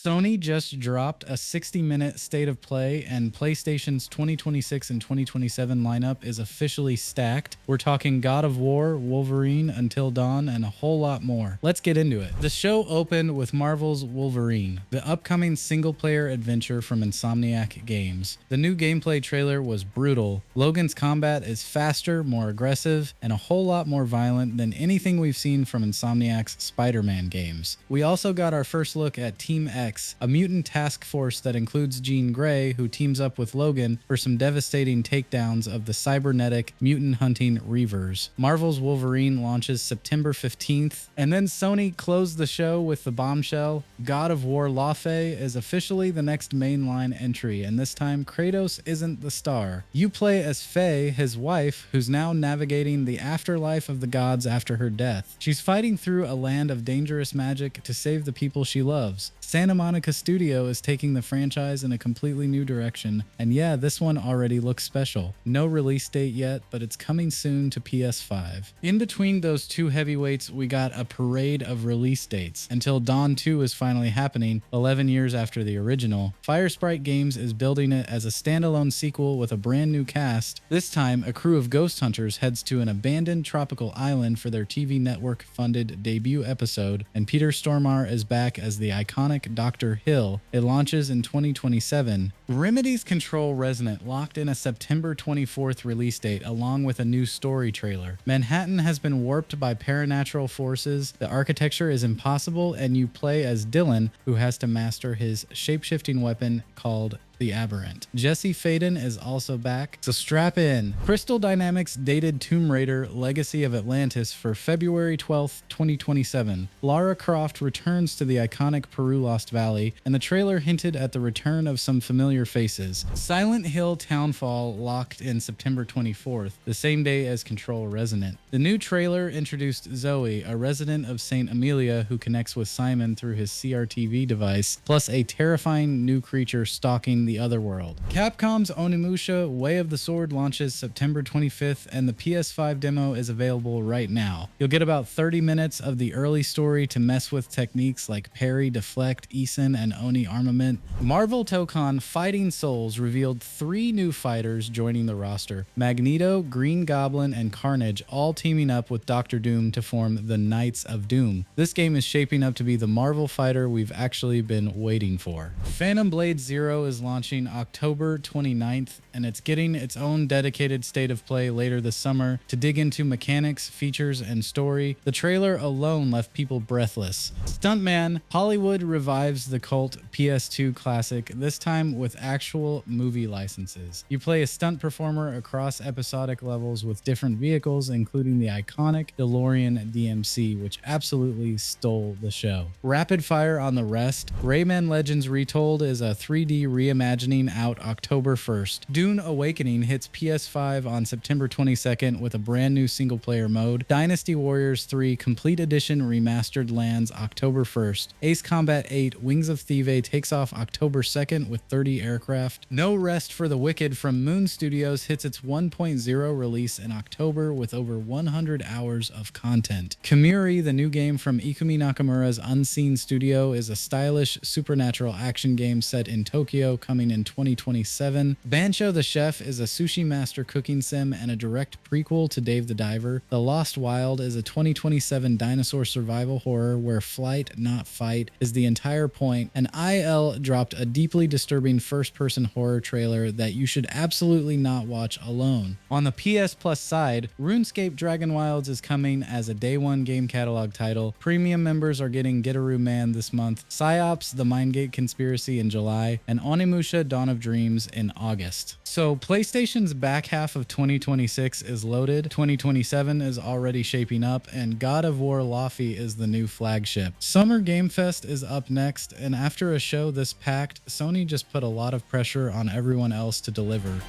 Sony just dropped a 60-minute state of play, and PlayStation's 2026 and 2027 lineup is officially stacked. We're talking God of War, Wolverine, Until Dawn, and a whole lot more. Let's get into it. The show opened with Marvel's Wolverine, the upcoming single-player adventure from Insomniac Games. The new gameplay trailer was brutal. Logan's combat is faster, more aggressive, and a whole lot more violent than anything we've seen from Insomniac's Spider-Man games. We also got our first look at Team X, a mutant task force that includes Jean Grey, who teams up with Logan for some devastating takedowns of the cybernetic mutant-hunting Reavers. Marvel's Wolverine launches September 15th, and then Sony closed the show with the bombshell: God of War Laufey is officially the next mainline entry, and this time Kratos isn't the star. You play as Faye, his wife, who's now navigating the afterlife of the gods after her death. She's fighting through a land of dangerous magic to save the people she loves. Santa Monica Studio is taking the franchise in a completely new direction, and yeah, this one already looks special. No release date yet, but it's coming soon to PS5. In between those two heavyweights, we got a parade of release dates. Until Dawn 2 is finally happening, 11 years after the original. Firesprite Games is building it as a standalone sequel with a brand new cast. This time, a crew of ghost hunters heads to an abandoned tropical island for their TV network-funded debut episode, and Peter Stormare is back as the iconic Dr. Hill. It launches in 2027. Remedy's Control Resonant locked in a September 24th release date along with a new story trailer. Manhattan has been warped by paranatural forces, the architecture is impossible, and you play as Dylan, who has to master his shape-shifting weapon called the Aberrant. Jesse Faden is also back, so strap in. Crystal Dynamics dated Tomb Raider Legacy of Atlantis for February 12th, 2027. Lara Croft returns to the iconic Peru Lost Valley, and the trailer hinted at the return of some familiar faces. Silent Hill Townfall locked in September 24th, the same day as Control Resonant. The new trailer introduced Zoe, a resident of St. Amelia who connects with Simon through his CRTV device, plus a terrifying new creature stalking the otherworld. Capcom's Onimusha Way of the Sword launches September 25th, and the PS5 demo is available right now. You'll get about 30 minutes of the early story to mess with techniques like parry, deflect, Isin, and Oni armament. Marvel Tōkon Fighting Souls revealed 3 new fighters joining the roster: Magneto, Green Goblin, and Carnage, all teaming up with Doctor Doom to form the Knights of Doom. This game is shaping up to be the Marvel fighter we've actually been waiting for. Phantom Blade Zero is launching October 29th, and it's getting its own dedicated state of play later this summer to dig into mechanics, features, and story. The trailer alone left people breathless. Stuntman Hollywood revives the cult PS2 classic, this time with actual movie licenses. You play a stunt performer across episodic levels with different vehicles, including the iconic DeLorean DMC, which absolutely stole the show. Rapid fire on the rest. Rayman Legends Retold is a 3D reimagining out October 1st. Dune Awakening hits PS5 on September 22nd with a brand new single-player mode. Dynasty Warriors 3 Complete Edition Remastered lands October 1st. Ace Combat 8 Wings of Thieve takes off October 2nd with 30 aircraft. No Rest for the Wicked from Moon Studios hits its 1.0 release in October with over 100 hours of content. Kamuri, the new game from Ikumi Nakamura's Unseen Studio, is a stylish supernatural action game set in Tokyo, coming in 2027. Bancho the Chef is a sushi master cooking sim and a direct prequel to Dave the Diver. The Lost Wild is a 2027 dinosaur survival horror where flight, not fight, is the entire point, and IL dropped a deeply disturbing first-person horror trailer that you should absolutely not watch alone. On the PS Plus side, RuneScape Dragon Wilds is coming as a day one game catalog title. Premium members are getting Gitaru Man this month, Psyops The Mindgate Conspiracy in July, and Onimusha Dawn of Dreams in August. So PlayStation's back half of 2026 is loaded, 2027 is already shaping up, and God of War Laufey is the new flagship. Summer Game Fest is up next, and after a show this packed, Sony just put a lot of pressure on everyone else to deliver.